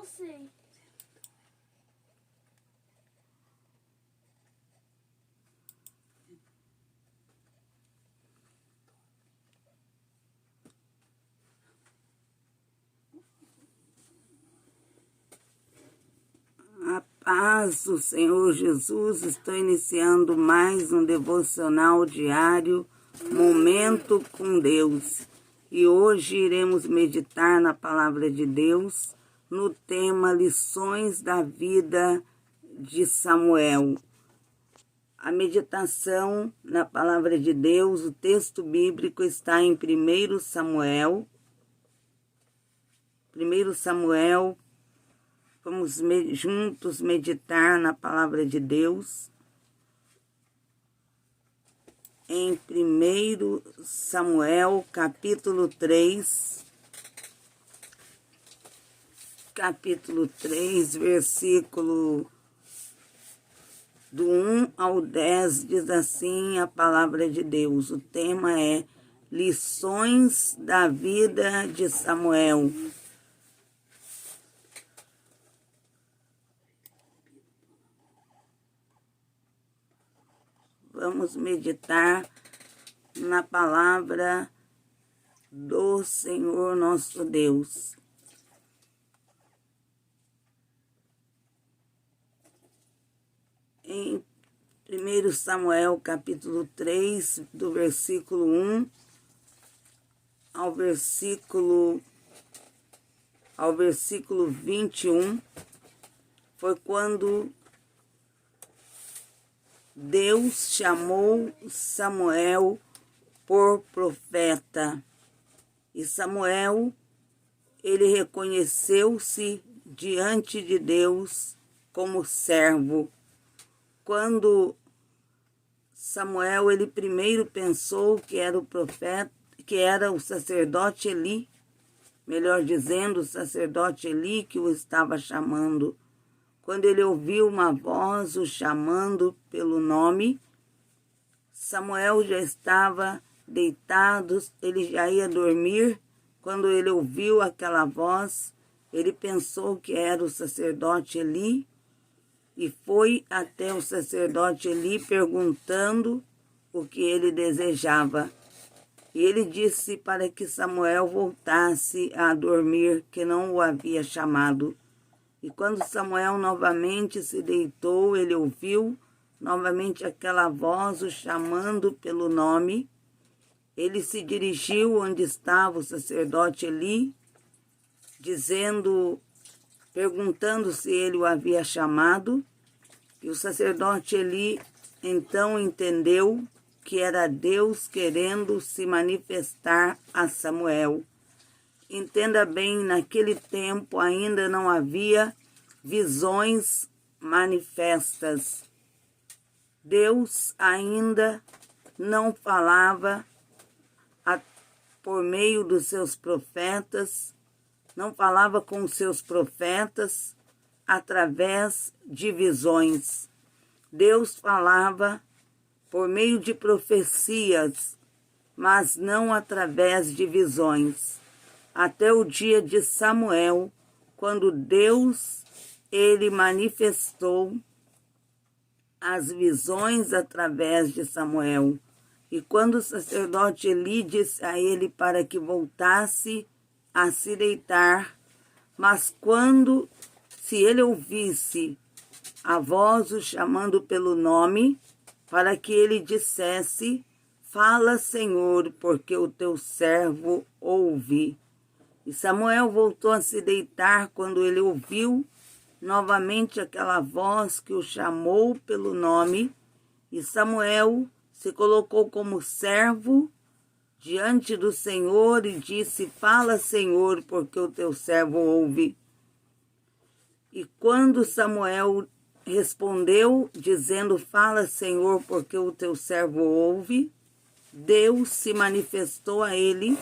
não sei. A paz do Senhor Jesus, estou iniciando mais um devocional diário, Momento com Deus. E hoje iremos meditar na palavra de Deus, no tema Lições da Vida de Samuel. A meditação na palavra de Deus, o texto bíblico está em 1 Samuel. 1 Samuel, vamos juntos meditar na palavra de Deus. Em 1 Samuel, capítulo 3, versículo do 1 ao 10, diz assim a palavra de Deus. O tema é Lições da Vida de Samuel. Vamos meditar na palavra do Senhor nosso Deus. Em 1 Samuel, capítulo 3, do versículo 1 ao versículo 21, foi quando Deus chamou Samuel por profeta. E Samuel, ele reconheceu-se diante de Deus como servo. Quando Samuel, ele primeiro pensou que era o profeta, que era o sacerdote Eli, melhor dizendo, o sacerdote Eli que o estava chamando. Quando ele ouviu uma voz o chamando pelo nome, Samuel já estava deitado, ele já ia dormir. Quando ele ouviu aquela voz, ele pensou que era o sacerdote Eli e foi até o sacerdote Eli perguntando o que ele desejava. E ele disse para que Samuel voltasse a dormir, que não o havia chamado. E quando Samuel novamente se deitou, ele ouviu novamente aquela voz o chamando pelo nome. Ele se dirigiu onde estava o sacerdote Eli, perguntando se ele o havia chamado. E o sacerdote Eli então entendeu que era Deus querendo se manifestar a Samuel. Entenda bem, naquele tempo ainda não havia visões manifestas. Deus ainda não falava por meio dos seus profetas, não falava com os seus profetas através de visões. Deus falava por meio de profecias, mas não através de visões. Até o dia de Samuel, quando Deus, ele manifestou as visões através de Samuel. E quando o sacerdote Eli disse a ele para que voltasse a se deitar, mas se ele ouvisse a voz o chamando pelo nome, para que ele dissesse: fala, Senhor, porque o teu servo ouve. E Samuel voltou a se deitar quando ele ouviu novamente aquela voz que o chamou pelo nome. E Samuel se colocou como servo diante do Senhor e disse: fala, Senhor, porque o teu servo ouve. E quando Samuel respondeu, dizendo: fala, Senhor, porque o teu servo ouve, Deus se manifestou a ele,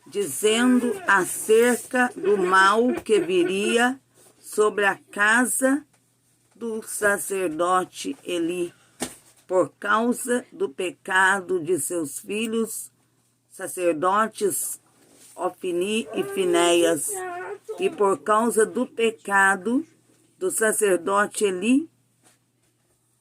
dizendo acerca do mal que viria sobre a casa do sacerdote Eli, por causa do pecado de seus filhos, sacerdotes Ofni e Finéias. E por causa do pecado do sacerdote Eli,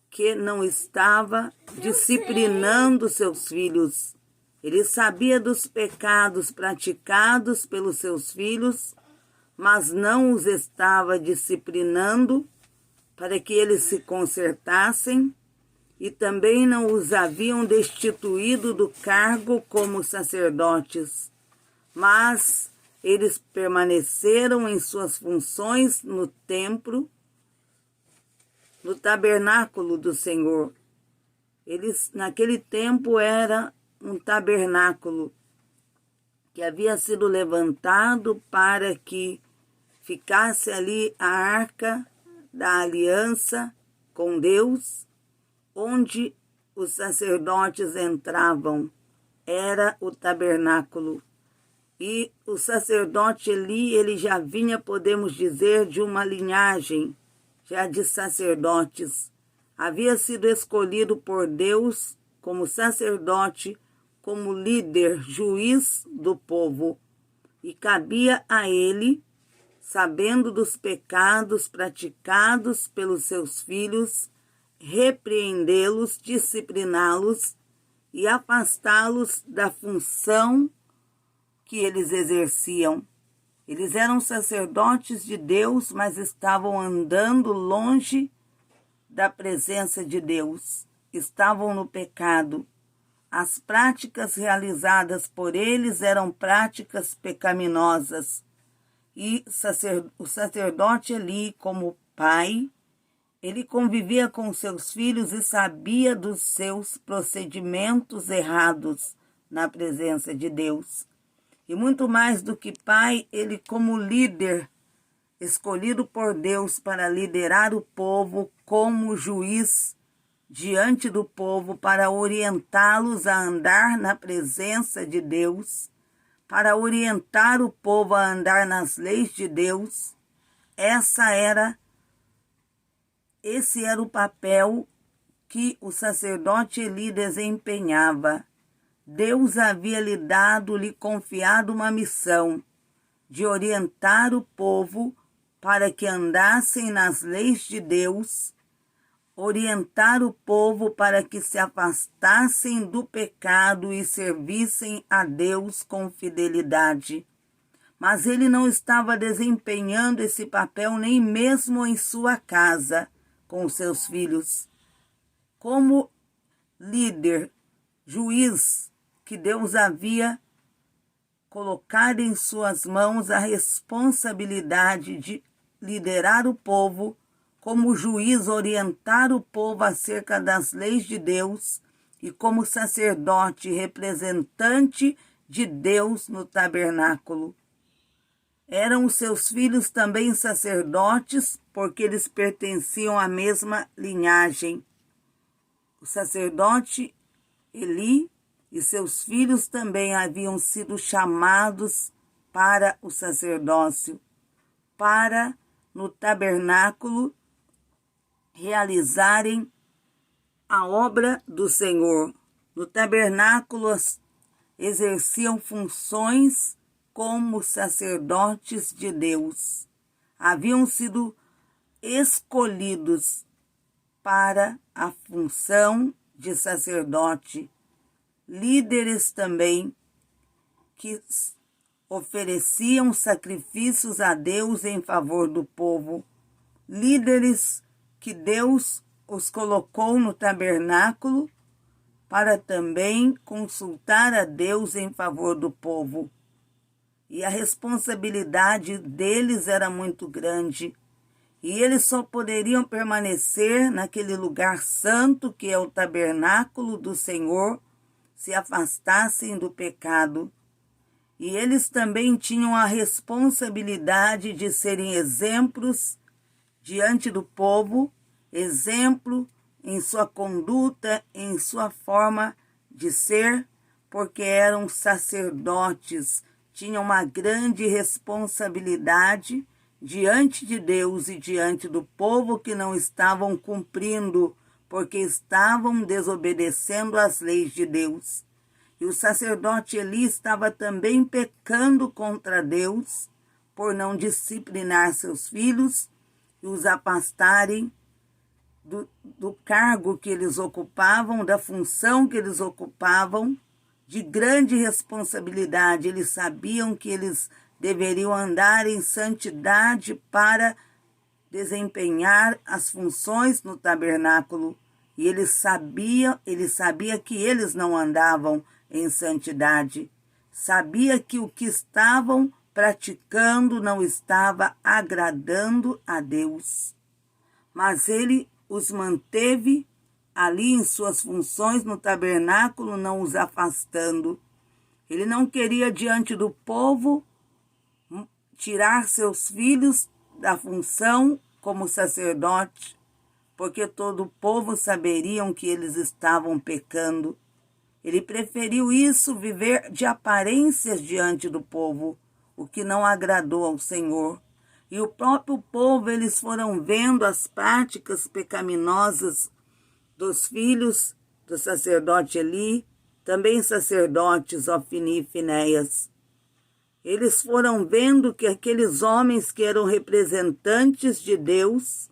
que não estava disciplinando seus filhos. Ele sabia dos pecados praticados pelos seus filhos, mas não os estava disciplinando para que eles se consertassem, e também não os haviam destituído do cargo como sacerdotes, mas eles permaneceram em suas funções no templo, no tabernáculo do Senhor. Eles, naquele tempo, era um tabernáculo que havia sido levantado para que ficasse ali a arca da aliança com Deus, onde os sacerdotes entravam. Era o tabernáculo. E o sacerdote Eli, ele já vinha, podemos dizer, de uma linhagem já de sacerdotes. Havia sido escolhido por Deus como sacerdote, como líder, juiz do povo. E cabia a ele, sabendo dos pecados praticados pelos seus filhos, repreendê-los, discipliná-los e afastá-los da função que eles exerciam. Eles eram sacerdotes de Deus, mas estavam andando longe da presença de Deus. Estavam no pecado. As práticas realizadas por eles eram práticas pecaminosas. E o sacerdote Eli, como pai, ele convivia com seus filhos e sabia dos seus procedimentos errados na presença de Deus. E muito mais do que pai, ele como líder, escolhido por Deus para liderar o povo como juiz diante do povo, para orientá-los a andar na presença de Deus, para orientar o povo a andar nas leis de Deus. Esse era o papel que o sacerdote Eli desempenhava. Deus havia lhe confiado uma missão de orientar o povo para que andassem nas leis de Deus, orientar o povo para que se afastassem do pecado e servissem a Deus com fidelidade. Mas ele não estava desempenhando esse papel nem mesmo em sua casa, com os seus filhos. Como líder, juiz, que Deus havia colocado em suas mãos a responsabilidade de liderar o povo, como juiz, orientar o povo acerca das leis de Deus, e como sacerdote, representante de Deus no tabernáculo. Eram os seus filhos também sacerdotes, porque eles pertenciam à mesma linhagem. O sacerdote Eli e seus filhos também haviam sido chamados para o sacerdócio, para, no tabernáculo, realizarem a obra do Senhor. No tabernáculo, exerciam funções como sacerdotes de Deus. Haviam sido escolhidos para a função de sacerdote. Líderes também que ofereciam sacrifícios a Deus em favor do povo. Líderes que Deus os colocou no tabernáculo para também consultar a Deus em favor do povo. E a responsabilidade deles era muito grande. E eles só poderiam permanecer naquele lugar santo que é o tabernáculo do Senhor, se afastassem do pecado. E eles também tinham a responsabilidade de serem exemplos diante do povo, exemplo em sua conduta, em sua forma de ser, porque eram sacerdotes, tinham uma grande responsabilidade diante de Deus e diante do povo que não estavam cumprindo, porque estavam desobedecendo às leis de Deus. E o sacerdote Eli estava também pecando contra Deus por não disciplinar seus filhos e os afastarem do cargo que eles ocupavam, da função que eles ocupavam, de grande responsabilidade. Eles sabiam que eles deveriam andar em santidade para desempenhar as funções no tabernáculo. E ele sabia que eles não andavam em santidade. Sabia que o que estavam praticando não estava agradando a Deus. Mas ele os manteve ali em suas funções no tabernáculo, não os afastando. Ele não queria diante do povo tirar seus filhos da função como sacerdote, porque todo o povo saberiam que eles estavam pecando. Ele preferiu isso, viver de aparências diante do povo, o que não agradou ao Senhor. E o próprio povo, eles foram vendo as práticas pecaminosas dos filhos do sacerdote Eli, também sacerdotes Ofni e Finéias. Eles foram vendo que aqueles homens que eram representantes de Deus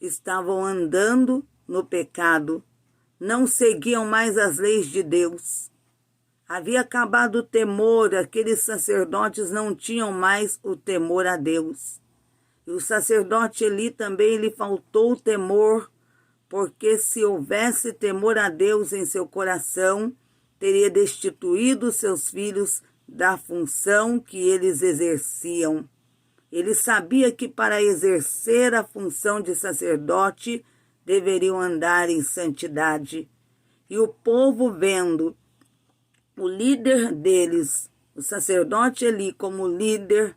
estavam andando no pecado, não seguiam mais as leis de Deus. Havia acabado o temor, aqueles sacerdotes não tinham mais o temor a Deus. E o sacerdote Eli também lhe faltou o temor, porque se houvesse temor a Deus em seu coração, teria destituído seus filhos da função que eles exerciam. Ele sabia que para exercer a função de sacerdote, deveriam andar em santidade. E o povo, vendo o líder deles, o sacerdote Eli, como líder,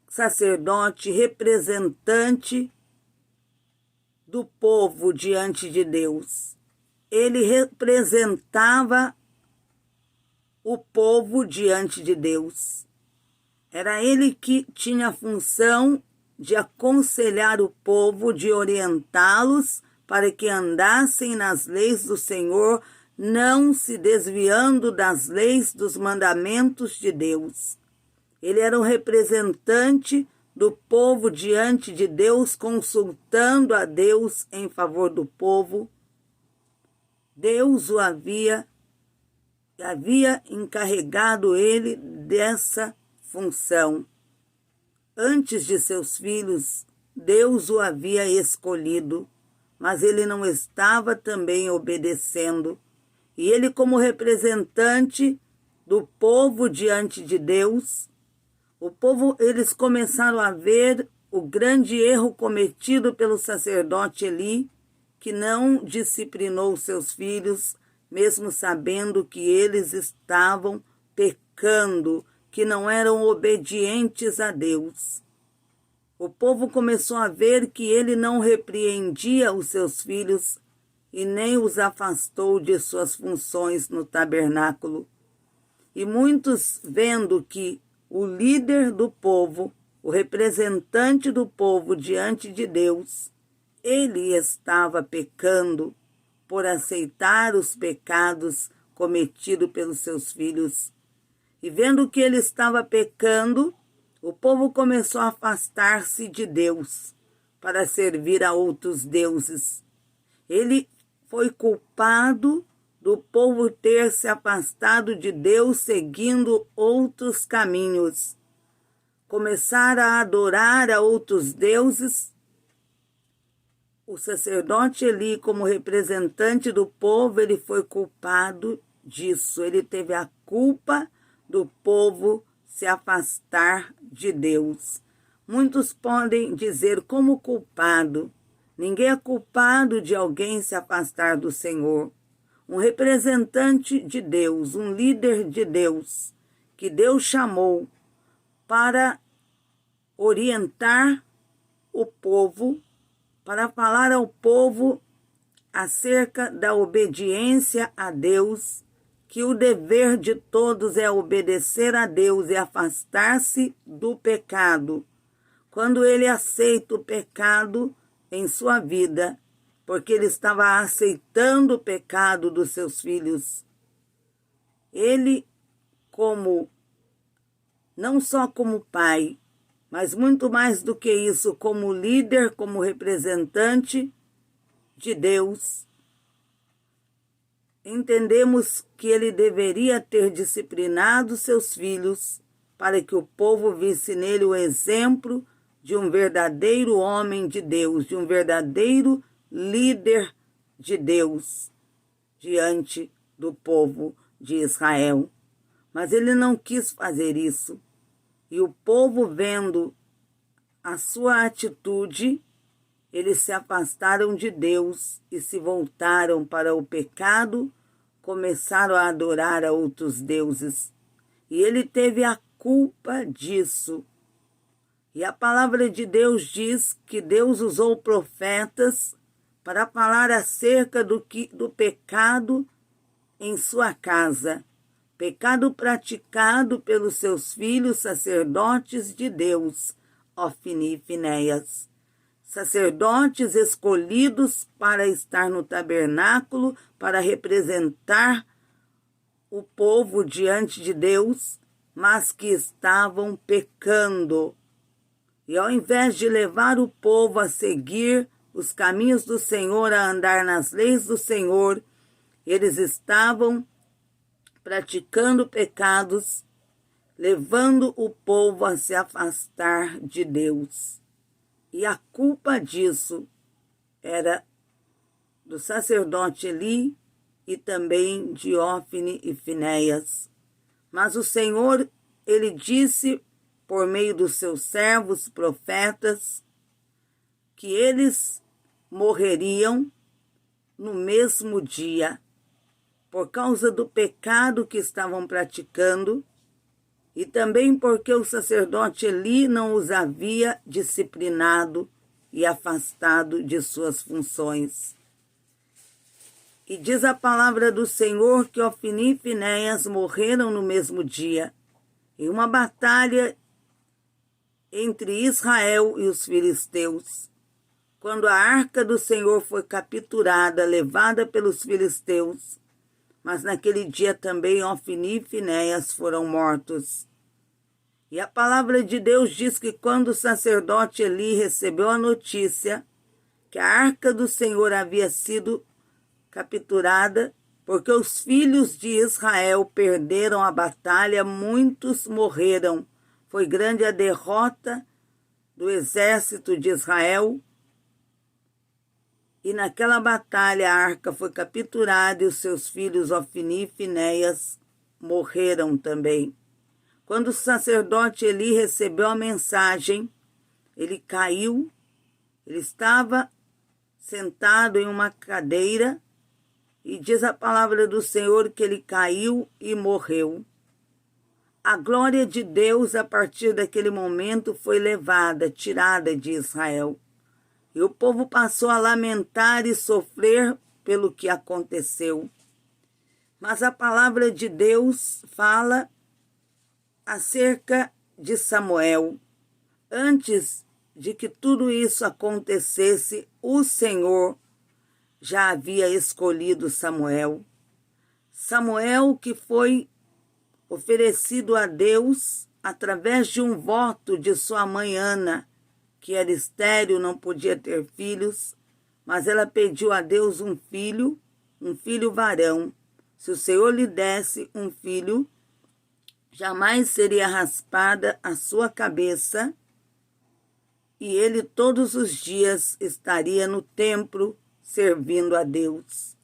sacerdote, representante do povo diante de Deus. Ele representava o povo diante de Deus. Era ele que tinha a função de aconselhar o povo, de orientá-los para que andassem nas leis do Senhor, não se desviando das leis dos mandamentos de Deus. Ele era um representante do povo diante de Deus, consultando a Deus em favor do povo. Deus o havia encarregado ele dessa função. Antes de seus filhos, Deus o havia escolhido, mas ele não estava também obedecendo. E ele, como representante do povo diante de Deus, o povo, eles começaram a ver o grande erro cometido pelo sacerdote Eli, que não disciplinou seus filhos, mesmo sabendo que eles estavam pecando, que não eram obedientes a Deus. O povo começou a ver que ele não repreendia os seus filhos e nem os afastou de suas funções no tabernáculo. E muitos, vendo que o líder do povo, o representante do povo diante de Deus, ele estava pecando por aceitar os pecados cometidos pelos seus filhos. E vendo que ele estava pecando, o povo começou a afastar-se de Deus para servir a outros deuses. Ele foi culpado do povo ter se afastado de Deus seguindo outros caminhos. Começaram a adorar a outros deuses. O sacerdote Eli, como representante do povo, ele foi culpado disso. Ele teve a culpa do povo se afastar de Deus. Muitos podem dizer como culpado. Ninguém é culpado de alguém se afastar do Senhor. Um representante de Deus, um líder de Deus, que Deus chamou para orientar o povo, para falar ao povo acerca da obediência a Deus, que o dever de todos é obedecer a Deus e afastar-se do pecado. Quando ele aceita o pecado em sua vida, porque ele estava aceitando o pecado dos seus filhos. Ele, não só como pai, mas muito mais do que isso, como líder, como representante de Deus, entendemos que ele deveria ter disciplinado seus filhos para que o povo visse nele o exemplo de um verdadeiro homem de Deus, de um verdadeiro líder de Deus diante do povo de Israel. Mas ele não quis fazer isso. E o povo, vendo a sua atitude, eles se afastaram de Deus e se voltaram para o pecado, começaram a adorar a outros deuses. E ele teve a culpa disso. E a palavra de Deus diz que Deus usou profetas para falar acerca do pecado em sua casa, pecado praticado pelos seus filhos sacerdotes de Deus, Ofni e Finéias, sacerdotes escolhidos para estar no tabernáculo, para representar o povo diante de Deus, mas que estavam pecando. E ao invés de levar o povo a seguir os caminhos do Senhor, a andar nas leis do Senhor, eles estavam praticando pecados, levando o povo a se afastar de Deus. E a culpa disso era do sacerdote Eli e também de Ofni e Finéias. Mas o Senhor, ele disse por meio dos seus servos profetas que eles morreriam no mesmo dia, por causa do pecado que estavam praticando, e também porque o sacerdote Eli não os havia disciplinado e afastado de suas funções. E diz a palavra do Senhor que Ofni e Finéias morreram no mesmo dia, em uma batalha entre Israel e os filisteus. Quando a arca do Senhor foi capturada, levada pelos filisteus, mas naquele dia também Ofni e Finéias foram mortos. E a palavra de Deus diz que quando o sacerdote Eli recebeu a notícia que a arca do Senhor havia sido capturada, porque os filhos de Israel perderam a batalha, muitos morreram. Foi grande a derrota do exército de Israel. E naquela batalha a arca foi capturada e os seus filhos Ofni e Finéias morreram também. Quando o sacerdote Eli recebeu a mensagem, ele caiu, ele estava sentado em uma cadeira e diz a palavra do Senhor que ele caiu e morreu. A glória de Deus, a partir daquele momento, foi levada, tirada de Israel. E o povo passou a lamentar e sofrer pelo que aconteceu. Mas a palavra de Deus fala acerca de Samuel. Antes de que tudo isso acontecesse, o Senhor já havia escolhido Samuel. Samuel, que foi oferecido a Deus através de um voto de sua mãe Ana, que era estéril, não podia ter filhos, mas ela pediu a Deus um filho varão. Se o Senhor lhe desse um filho, jamais seria raspada a sua cabeça, e ele todos os dias estaria no templo servindo a Deus.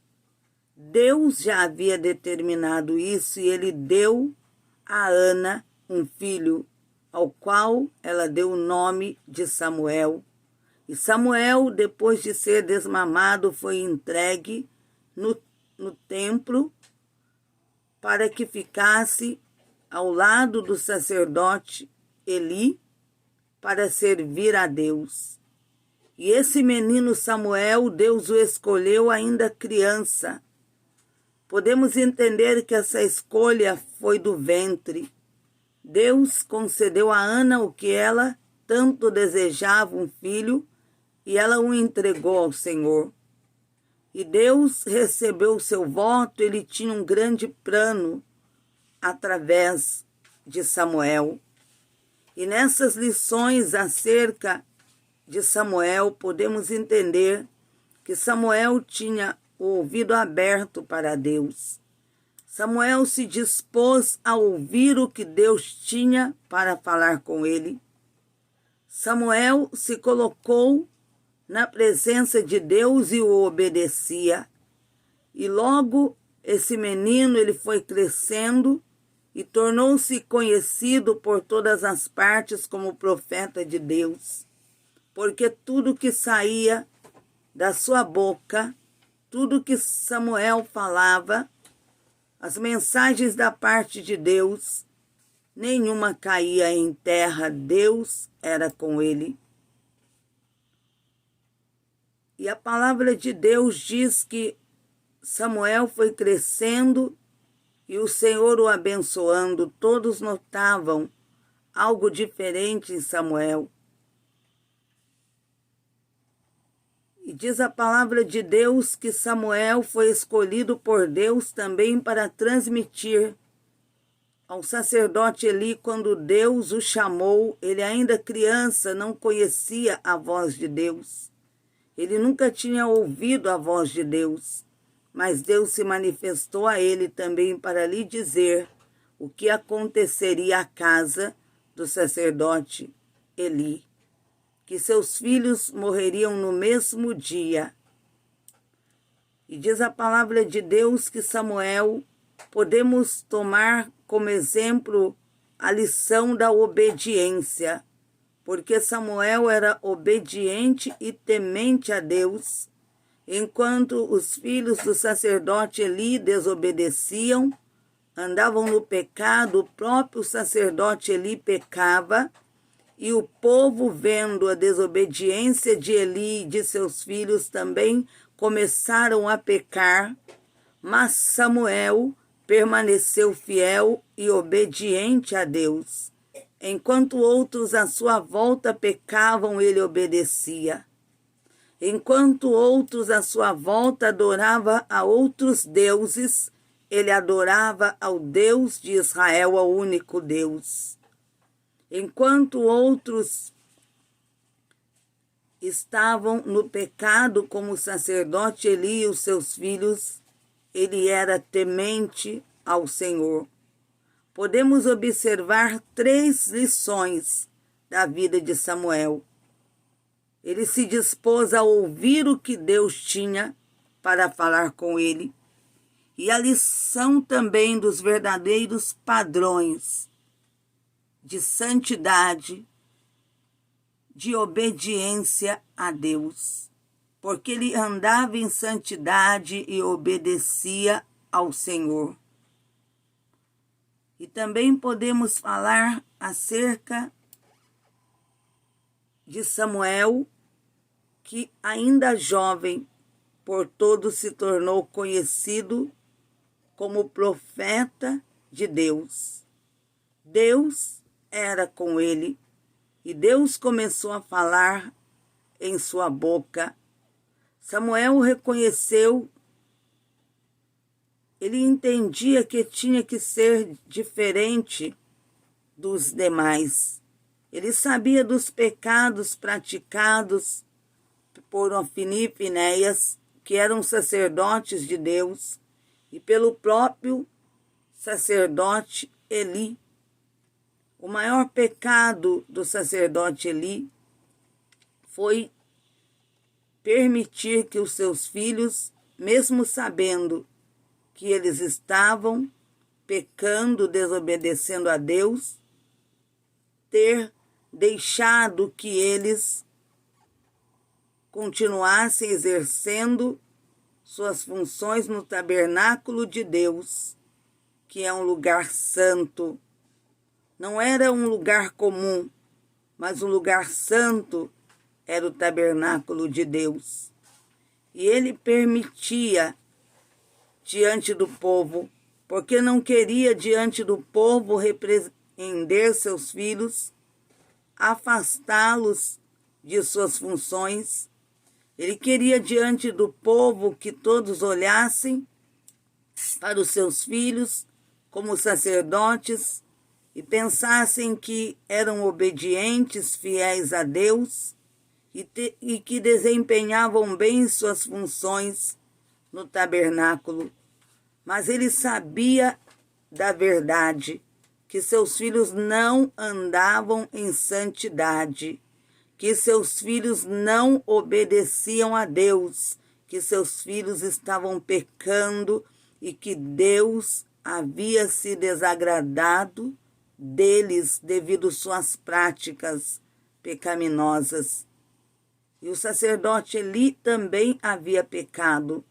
Deus já havia determinado isso e ele deu a Ana um filho, ao qual ela deu o nome de Samuel. E Samuel, depois de ser desmamado, foi entregue no templo para que ficasse ao lado do sacerdote Eli para servir a Deus. E esse menino Samuel, Deus o escolheu ainda criança. Podemos entender que essa escolha foi do ventre. Deus concedeu a Ana o que ela tanto desejava, um filho, e ela o entregou ao Senhor. E Deus recebeu o seu voto, ele tinha um grande plano através de Samuel. E nessas lições acerca de Samuel, podemos entender que Samuel tinha o ouvido aberto para Deus. Samuel se dispôs a ouvir o que Deus tinha para falar com ele. Samuel se colocou na presença de Deus e o obedecia. E logo esse menino ele foi crescendo e tornou-se conhecido por todas as partes como profeta de Deus. Porque tudo que saía da sua boca, tudo que Samuel falava, as mensagens da parte de Deus, nenhuma caía em terra, Deus era com ele. E a palavra de Deus diz que Samuel foi crescendo e o Senhor o abençoando. Todos notavam algo diferente em Samuel. E diz a palavra de Deus que Samuel foi escolhido por Deus também para transmitir ao sacerdote Eli quando Deus o chamou. Ele ainda criança não conhecia a voz de Deus. Ele nunca tinha ouvido a voz de Deus, mas Deus se manifestou a ele também para lhe dizer o que aconteceria à casa do sacerdote Eli, que seus filhos morreriam no mesmo dia. E diz a palavra de Deus que Samuel, podemos tomar como exemplo a lição da obediência, porque Samuel era obediente e temente a Deus, enquanto os filhos do sacerdote Eli desobedeciam, andavam no pecado, o próprio sacerdote Eli pecava, e o povo, vendo a desobediência de Eli e de seus filhos, também começaram a pecar, mas Samuel permaneceu fiel e obediente a Deus. Enquanto outros à sua volta pecavam, ele obedecia. Enquanto outros à sua volta adoravam a outros deuses, ele adorava ao Deus de Israel, ao único Deus. Enquanto outros estavam no pecado, como o sacerdote Eli e os seus filhos, ele era temente ao Senhor. Podemos observar 3 lições da vida de Samuel. Ele se dispôs a ouvir o que Deus tinha para falar com ele. E a lição também dos verdadeiros padrões de santidade, de obediência a Deus. Porque ele andava em santidade e obedecia ao Senhor. E também podemos falar acerca de Samuel, que ainda jovem, por todos se tornou conhecido como profeta de Deus. Deus era com ele e Deus começou a falar em sua boca. Samuel reconheceu, ele entendia que tinha que ser diferente dos demais. Ele sabia dos pecados praticados por Ofni e Finéias, que eram sacerdotes de Deus, e pelo próprio sacerdote Eli. O maior pecado do sacerdote Eli foi permitir que os seus filhos, mesmo sabendo que eles estavam pecando, desobedecendo a Deus, ter deixado que eles continuassem exercendo suas funções no tabernáculo de Deus, que é um lugar santo. Não era um lugar comum, mas um lugar santo era o tabernáculo de Deus. E ele permitia diante do povo, porque não queria diante do povo repreender seus filhos, afastá-los de suas funções. Ele queria diante do povo que todos olhassem para os seus filhos como sacerdotes e pensassem que eram obedientes, fiéis a Deus e que desempenhavam bem suas funções no tabernáculo. Mas ele sabia da verdade, que seus filhos não andavam em santidade, que seus filhos não obedeciam a Deus, que seus filhos estavam pecando e que Deus havia se desagradado deles devido às suas práticas pecaminosas. E o sacerdote Eli também havia pecado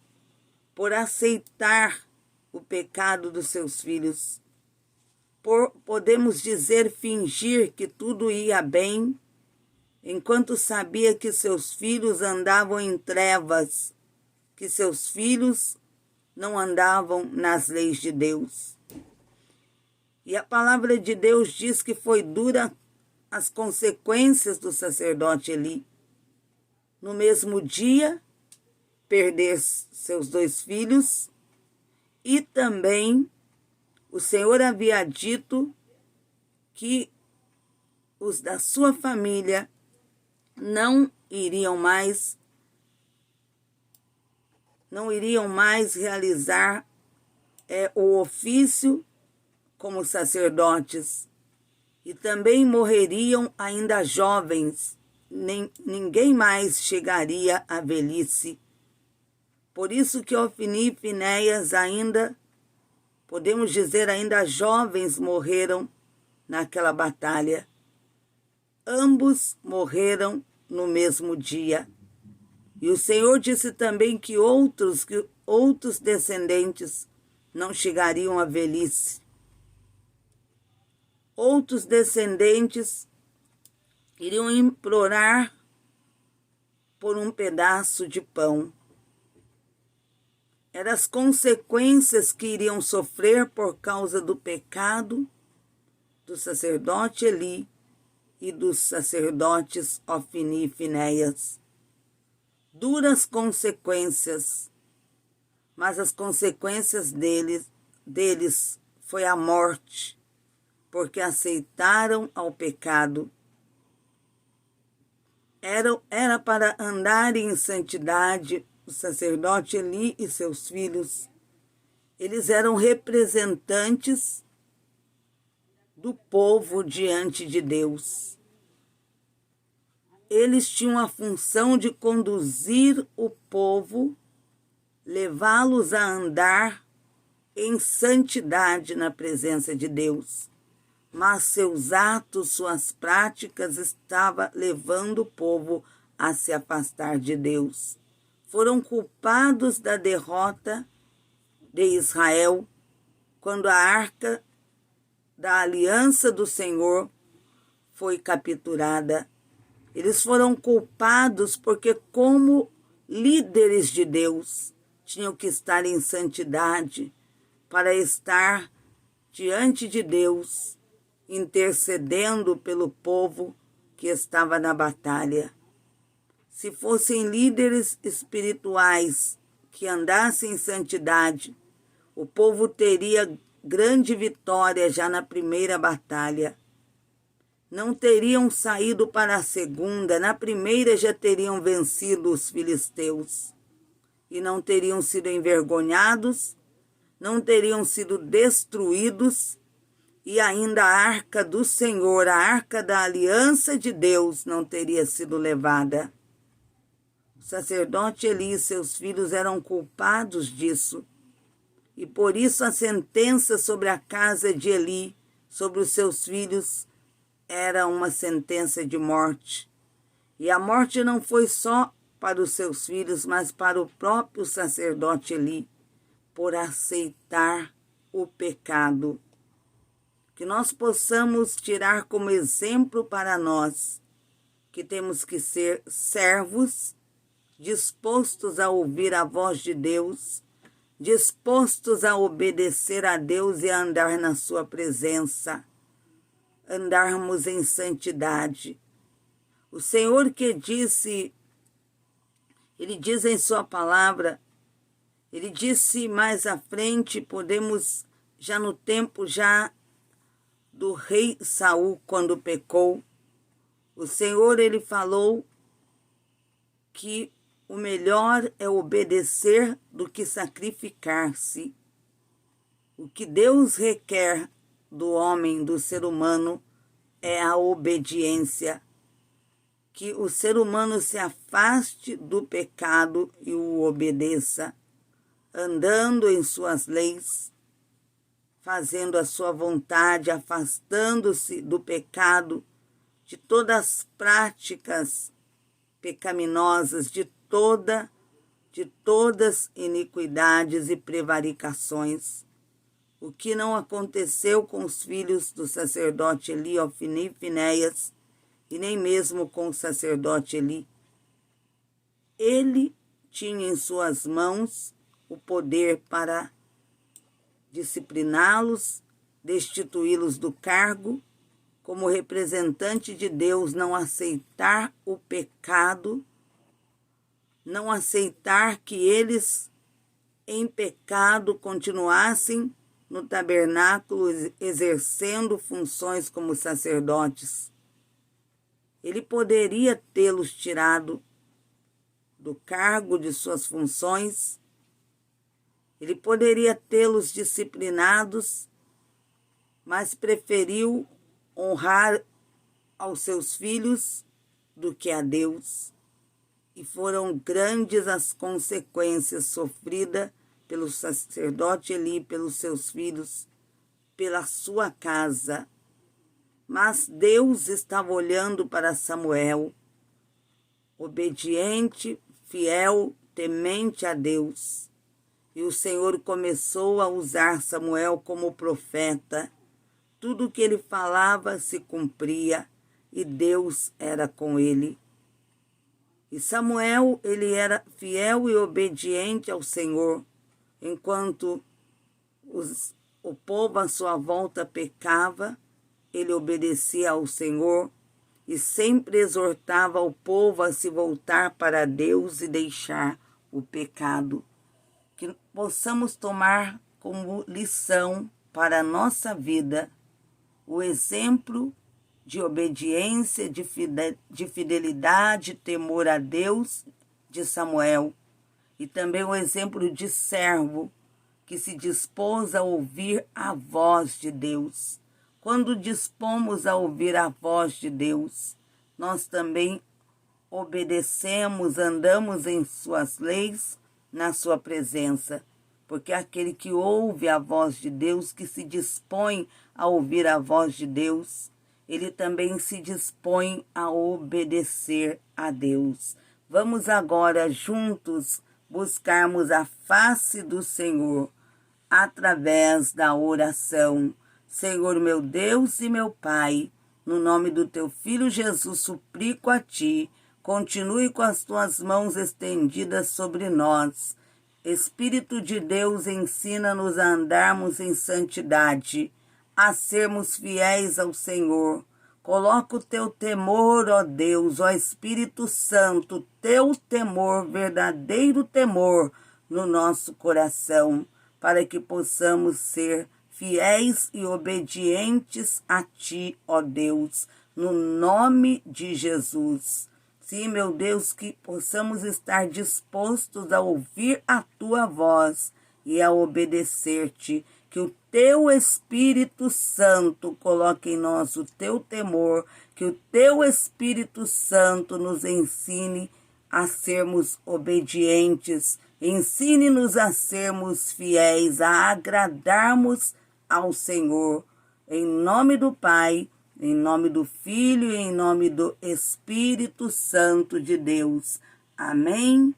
por aceitar o pecado dos seus filhos. Podemos dizer, fingir que tudo ia bem, enquanto sabia que seus filhos andavam em trevas, que seus filhos não andavam nas leis de Deus. E a palavra de Deus diz que foi dura as consequências do sacerdote Eli. No mesmo dia, perder seus 2 filhos, e também o Senhor havia dito que os da sua família não iriam mais realizar o ofício como sacerdotes, e também morreriam ainda jovens, ninguém mais chegaria à velhice. Por isso que Ofni e Finéias ainda, podemos dizer, ainda jovens morreram naquela batalha. Ambos morreram no mesmo dia. E o Senhor disse também que outros descendentes não chegariam à velhice. Outros descendentes iriam implorar por um pedaço de pão. Eram as consequências que iriam sofrer por causa do pecado do sacerdote Eli e dos sacerdotes Ofni e Finéias. Duras consequências, mas as consequências deles foi a morte, porque aceitaram ao pecado. Era para andarem em santidade o sacerdote Eli e seus filhos. Eles eram representantes do povo diante de Deus. Eles tinham a função de conduzir o povo, levá-los a andar em santidade na presença de Deus. Mas seus atos, suas práticas estavam levando o povo a se afastar de Deus. Foram culpados da derrota de Israel quando a arca da aliança do Senhor foi capturada. Eles foram culpados porque, como líderes de Deus, tinham que estar em santidade para estar diante de Deus, intercedendo pelo povo que estava na batalha. Se fossem líderes espirituais que andassem em santidade, o povo teria grande vitória já na primeira batalha. Não teriam saído para a segunda, na primeira já teriam vencido os filisteus. E não teriam sido envergonhados, não teriam sido destruídos, e ainda a arca do Senhor, a arca da aliança de Deus, não teria sido levada. O sacerdote Eli e seus filhos eram culpados disso. E por isso a sentença sobre a casa de Eli, sobre os seus filhos, era uma sentença de morte. E a morte não foi só para os seus filhos, mas para o próprio sacerdote Eli, por aceitar o pecado. Que nós possamos tirar como exemplo para nós, que temos que ser servos, dispostos a ouvir a voz de Deus, dispostos a obedecer a Deus e a andar na sua presença, andarmos em santidade. O Senhor que disse, Ele diz em sua palavra, Ele disse mais à frente, podemos já no tempo do rei Saul, quando pecou, o Senhor, ele falou que o melhor é obedecer do que sacrificar-se. O que Deus requer do homem, do ser humano, é a obediência. Que o ser humano se afaste do pecado e o obedeça, andando em suas leis, fazendo a sua vontade, afastando-se do pecado, de todas as práticas pecaminosas, de todas iniquidades e prevaricações. O que não aconteceu com os filhos do sacerdote Eli, Ofni e Finéias, e nem mesmo com o sacerdote Eli. Ele tinha em suas mãos o poder para discipliná-los, destituí-los do cargo, como representante de Deus, não aceitar o pecado, não aceitar que eles, em pecado, continuassem no tabernáculo exercendo funções como sacerdotes. Ele poderia tê-los tirado do cargo de suas funções, ele poderia tê-los disciplinados, mas preferiu honrar aos seus filhos do que a Deus. E foram grandes as consequências sofridas pelo sacerdote Eli, pelos seus filhos, pela sua casa. Mas Deus estava olhando para Samuel, obediente, fiel, temente a Deus. E o Senhor começou a usar Samuel como profeta. Tudo que ele falava se cumpria e Deus era com ele. E Samuel, ele era fiel e obediente ao Senhor, enquanto o povo à sua volta pecava, ele obedecia ao Senhor e sempre exortava o povo a se voltar para Deus e deixar o pecado. Que possamos tomar como lição para a nossa vida o exemplo de obediência, de fidelidade, temor a Deus de Samuel, e também o exemplo de servo que se dispôs a ouvir a voz de Deus. Quando dispomos a ouvir a voz de Deus, nós também obedecemos, andamos em suas leis, na sua presença, porque aquele que ouve a voz de Deus, que se dispõe a ouvir a voz de Deus, ele também se dispõe a obedecer a Deus. Vamos agora juntos buscarmos a face do Senhor através da oração. Senhor meu Deus e meu Pai, no nome do teu Filho Jesus, suplico a ti, continue com as tuas mãos estendidas sobre nós. Espírito de Deus, ensina-nos a andarmos em santidade, a sermos fiéis ao Senhor. Coloca o teu temor, ó Deus, ó Espírito Santo, teu temor, verdadeiro temor, no nosso coração, para que possamos ser fiéis e obedientes a ti, ó Deus, no nome de Jesus. Sim, meu Deus, que possamos estar dispostos a ouvir a tua voz e a obedecer-te. Que o teu Espírito Santo coloque em nós o teu temor, que o teu Espírito Santo nos ensine a sermos obedientes, ensine-nos a sermos fiéis, a agradarmos ao Senhor. Em nome do Pai, em nome do Filho e em nome do Espírito Santo de Deus. Amém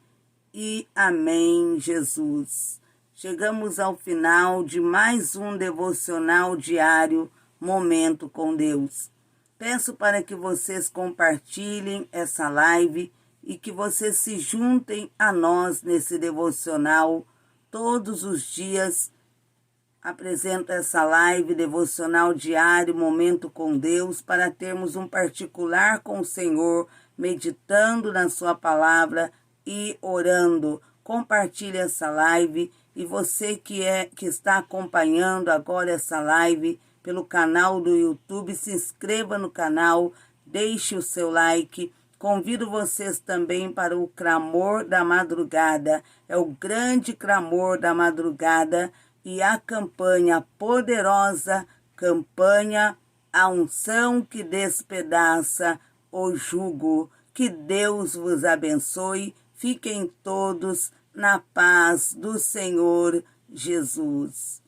e amém, Jesus. Chegamos ao final de mais um devocional diário, Momento com Deus. Peço para que vocês compartilhem essa live e que vocês se juntem a nós nesse devocional todos os dias. Apresento essa live devocional diário, Momento com Deus, para termos um particular com o Senhor, meditando na sua palavra e orando. Compartilhe essa live E você que está acompanhando agora essa live pelo canal do YouTube, se inscreva no canal, deixe o seu like. Convido vocês também para o clamor da madrugada. É o grande clamor da madrugada e a campanha poderosa, campanha A Unção que Despedaça o Jugo. Que Deus vos abençoe. Fiquem todos na paz do Senhor Jesus.